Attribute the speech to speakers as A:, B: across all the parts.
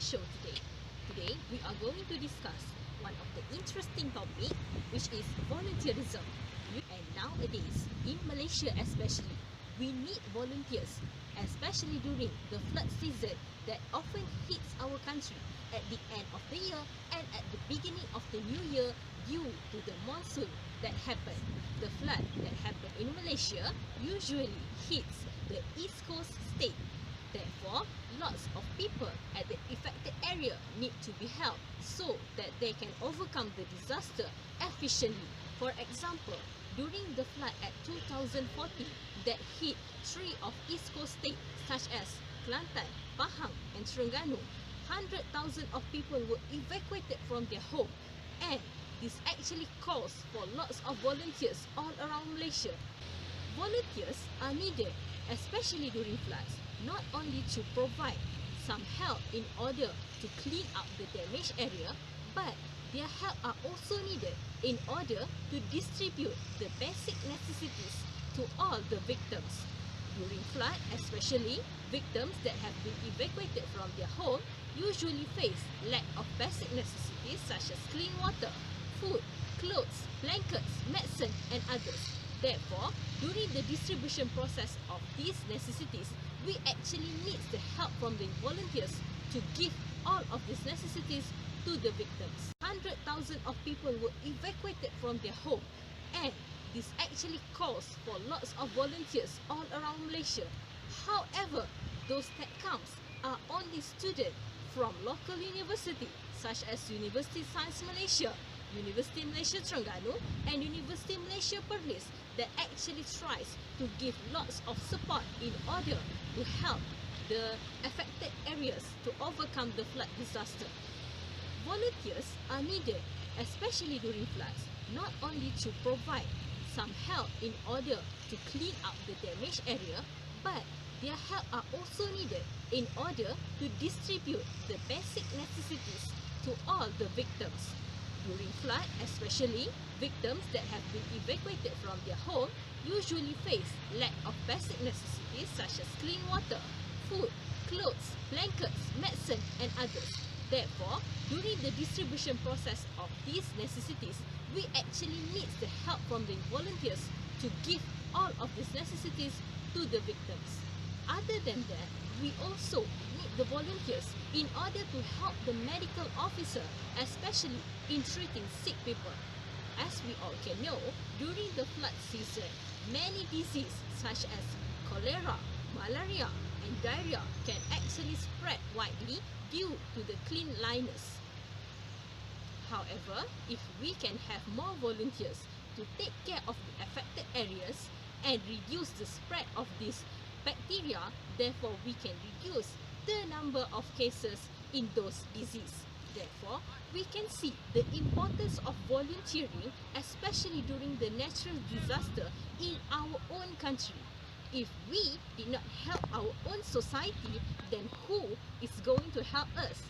A: show today. Today, we are going to discuss one of the interesting topic, which is volunteerism. And nowadays, in Malaysia especially, we need volunteers, especially during the flood season that often hits our country at the end of the year and at the beginning of the new year due to the monsoon that happened. The flood that happened in Malaysia usually hits the East Coast state. Therefore, lots of people at the affected area need to be helped so that they can overcome the disaster efficiently. For example, during the flood at 2014 that hit 3 of East Coast states such as Kelantan, Pahang and Terengganu, 100,000 of people were evacuated from their home, and this actually calls for lots of volunteers all around Malaysia. Volunteers are needed, especially during floods, not only to provide some help in order to clean up the damaged area, but their help are also needed in order to distribute the basic necessities to all the victims. During flood, especially, victims that have been evacuated from their home usually face lack of basic necessities such as clean water, food, clothes, blankets, medicine and others. Therefore, during the distribution process of these necessities, we actually need the help from the volunteers to give all of these necessities to the victims. 100,000 of people were evacuated from their home, and this actually calls for lots of volunteers all around Malaysia. However, those that comes are only students from local university such as University Sains Malaysia, University Malaysia Terengganu and University Malaysia Perlis that actually tries to give lots of support in order to help the affected areas to overcome the flood disaster. Volunteers are needed, especially during floods, not only to provide some help in order to clean up the damaged area, but their help are also needed in order to distribute the basic necessities to all the victims. During flood, especially, victims that have been evacuated from their home usually face lack of basic necessities such as clean water, food, clothes, blankets, medicine and others. Therefore, during the distribution process of these necessities, we actually need the help from the volunteers to give all of these necessities to the victims. Other than that, we also need the volunteers in order to help the medical officer, especially in treating sick people. As we all can know, during the flood season, many diseases such as cholera, malaria and diarrhea can actually spread widely due to the cleanliness. However, if we can have more volunteers to take care of the affected areas and reduce the spread of these bacteria, therefore we can reduce the number of cases in those diseases. Therefore, we can see the importance of volunteering, especially during the natural disaster in our own country. If we did not help our own society, then who is going to help us?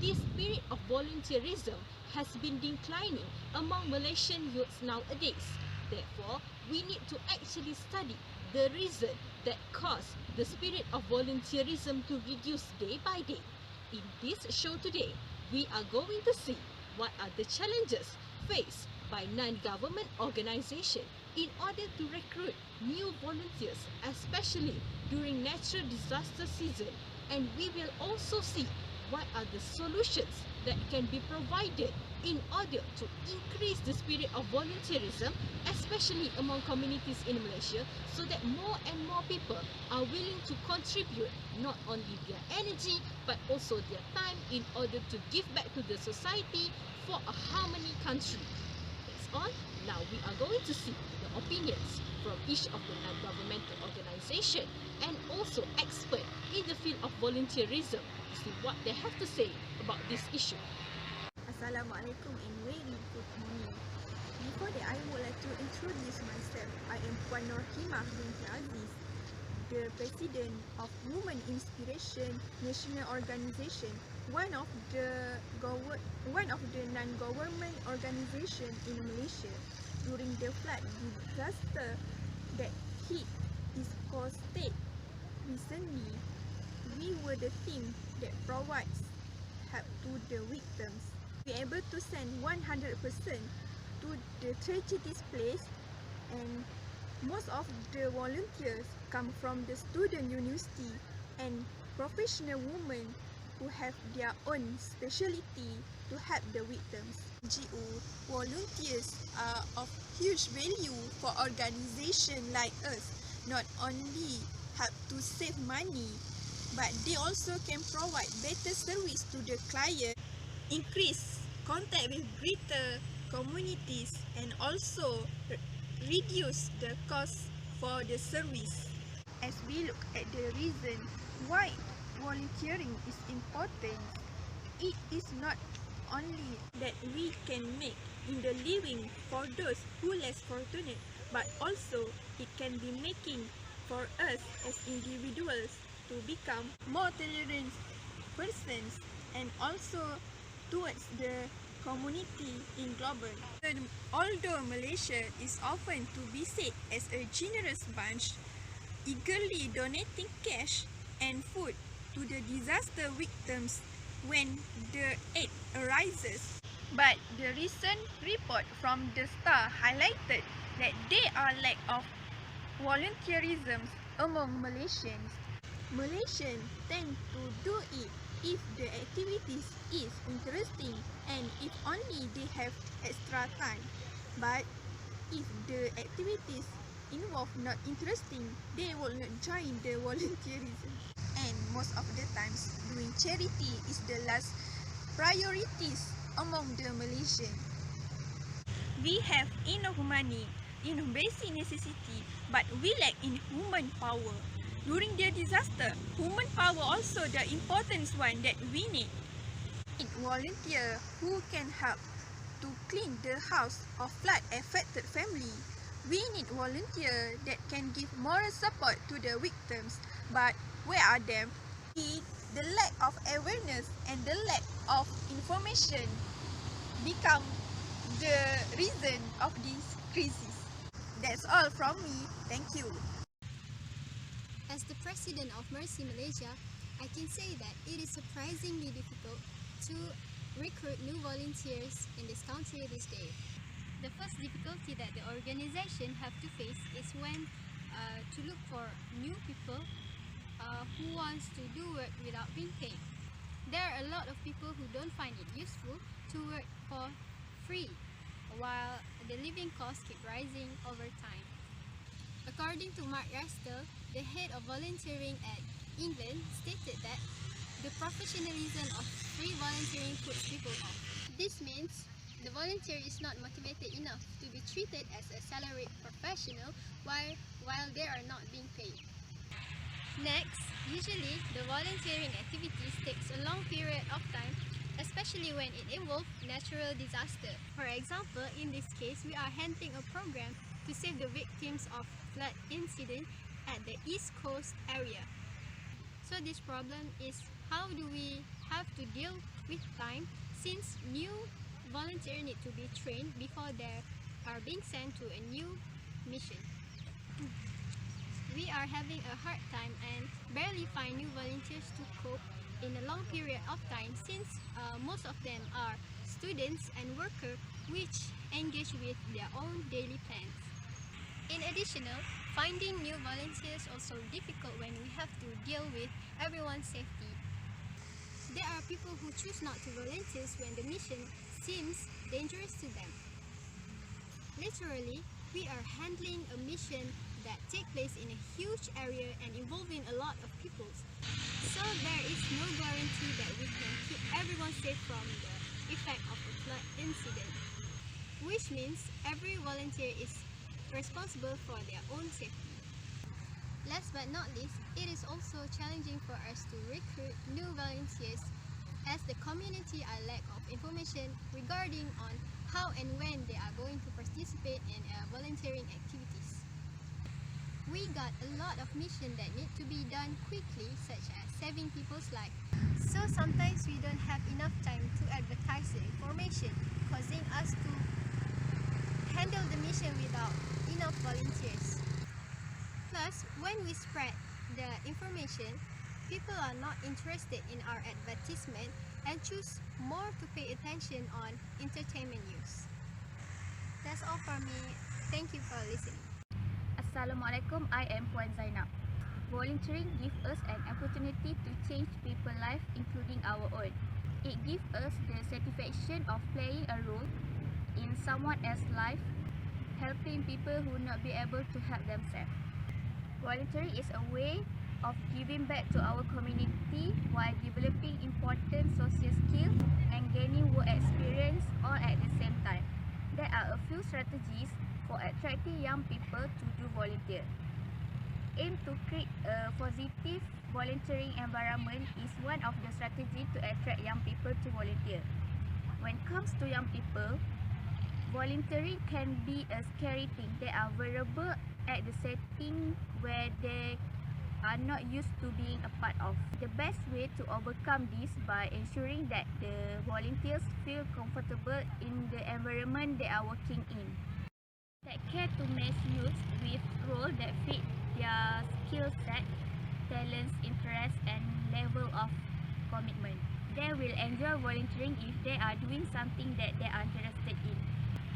A: This spirit of volunteerism has been declining among Malaysian youths nowadays. Therefore, we need to actually study the reason that caused the spirit of volunteerism to reduce day by day. In this show today, we are going to see what are the challenges faced by non-government organizations in order to recruit new volunteers, especially during natural disaster season. And we will also see what are the solutions that can be provided in order to increase the spirit of volunteerism, especially among communities in Malaysia, so that more and more people are willing to contribute not only their energy but also their time in order to give back to the society for a harmony country. That's all. Now we are going to see the opinions from each of the non-governmental organization and also expert in the field of volunteerism to see what they have to say about this issue.
B: Assalamualaikum and very good morning. Before that, I would like to introduce myself. I am Puan Norhimah binti Aziz, the President of Women Inspiration National Organisation, one of the non-government organisation in Malaysia. During the flood disaster that hit East Coast State recently, we were the team that provides help to the victims. Be able to send 100% to the tragedy place, and most of the volunteers come from the student university and professional women who have their own specialty to help the victims. NGO volunteers are of huge value for organizations like us. Not only help to save money, but they also can provide better service to the client, increase contact with greater communities, and also reduce the cost for the service. As we look at the reason why volunteering is important, it is not only that we can make in the living for those who less fortunate, but also it can be making for us as individuals to become more tolerant persons, and also towards the community in global. Although Malaysia is often to be said as a generous bunch, eagerly donating cash and food to the disaster victims when the aid arises. But the recent report from the Star highlighted that there are lack of volunteerism among Malaysians. Malaysians tend to do it if the activities is interesting and if only they have extra time. But if the activities involve not interesting, they will not join the volunteerism. And most of the times, doing charity is the last priorities among the Malaysian. We have enough money, enough basic necessity, but we lack in human power. During the disaster, human power also the important one that we need. Volunteer who can help to clean the house of flood affected family. We need volunteers that can give moral support to the victims, but where are them? The lack of awareness and the lack of information become the reason of this crisis. That's all from me. Thank you.
C: As the president of Mercy Malaysia, I can say that it is surprisingly difficult to recruit new volunteers in this country these days. The first difficulty that the organization have to face is when to look for new people who wants to do work without being paid. There are a lot of people who don't find it useful to work for free, while the living costs keep rising over time. According to Mark Rastel, the head of volunteering at England, stated that the professionalism of free volunteering puts people off. This means the volunteer is not motivated enough to be treated as a salaried professional while they are not being paid. Next, usually the volunteering activities takes a long period of time, especially when it involves natural disaster. For example, in this case, we are handling a program to save the victims of flood incident at the East Coast area. So this problem is how do we have to deal with time, since new volunteers need to be trained before they are being sent to a new mission. We are having a hard time and barely find new volunteers to cope in a long period of time, since most of them are students and workers which engage with their own daily plans. In addition, finding new volunteers also difficult when we have to deal with everyone's safety. There are people who choose not to volunteer when the mission seems dangerous to them. Literally, we are handling a mission that takes place in a huge area and involving a lot of people. So there is no guarantee that we can keep everyone safe from the effect of a flood incident, which means every volunteer is responsible for their own safety. Last but not least, it is also challenging for us to recruit new volunteers, as the community are lack of information regarding on how and when they are going to participate in volunteering activities. We got a lot of missions that need to be done quickly, such as saving people's lives. So sometimes we don't have enough time to advertise the information, causing us to handle the mission without enough volunteers. Plus, when we spread the information, people are not interested in our advertisement, and choose more to pay attention on entertainment news. That's all from me. Thank you for listening.
D: Assalamualaikum, I am Puan Zainab. Volunteering gives us an opportunity to change people's life, including our own. It gives us the satisfaction of playing a role in someone else's life, helping people who not be able to help themselves. Volunteering is a way of giving back to our community while developing important social skills and gaining work experience all at the same time. There are a few strategies for attracting young people to do volunteer. Aim to create a positive volunteering environment is one of the strategies to attract young people to volunteer. When it comes to young people, volunteering can be a scary thing. They are vulnerable at the setting where they are not used to being a part of. The best way to overcome this by ensuring that the volunteers feel comfortable in the environment they are working in. Take care to match youth with roles that fit their skill set, talents, interests and level of commitment. They will enjoy volunteering if they are doing something that they are interested in.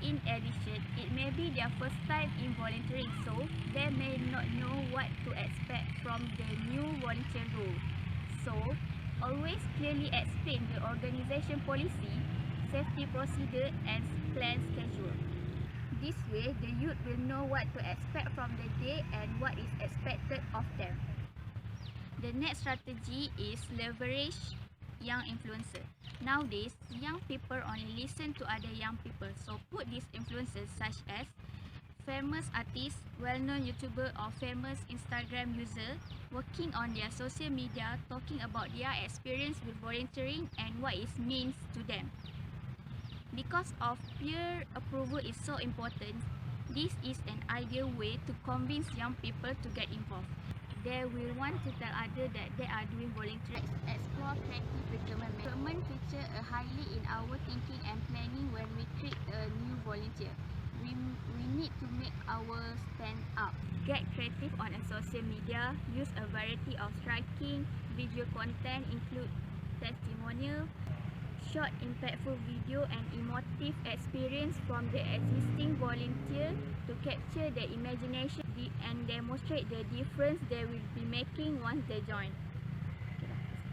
D: In addition, it may be their first time in volunteering, so they may not know what to expect from the new volunteer role. So, always clearly explain the organisation policy, safety procedure and plan schedule. This way, the youth will know what to expect from the day and what is expected of them. The next strategy is leverage young influencers. Nowadays, young people only listen to other young people, so put these influencers such as famous artists, well-known YouTuber or famous Instagram user working on their social media talking about their experience with volunteering and what it means to them. Because of peer approval is so important, this is an ideal way to convince young people to get involved. They will want to tell others that they are doing volunteering. Explore creative recruitment. Recruitment feature highly in our thinking and planning when we treat a new volunteer. We need to make our stand up. Get creative on a social media. Use a variety of striking video content, include testimonial, short impactful video and emotive experience from the existing volunteer to capture the imagination and demonstrate the difference they will be making once they join.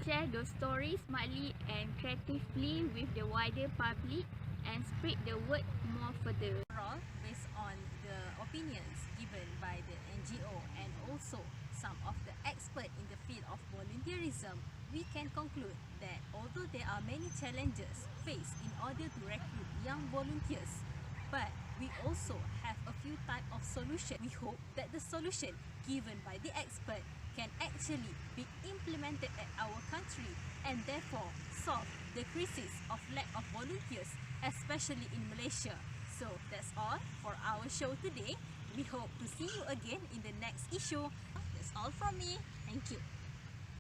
D: Share those stories smartly and creatively with the wider public and spread the word more further.
A: Overall, based on the opinions given by the NGO and also some of the experts in the field of volunteerism, we can conclude that although there are many challenges faced in order to recruit young volunteers, but we also have a few types of solutions. We hope that the solution given by the expert can actually be implemented at our country and therefore solve the crisis of lack of volunteers, especially in Malaysia. So that's all for our show today. We hope to see you again in the next issue. That's all from me. Thank you.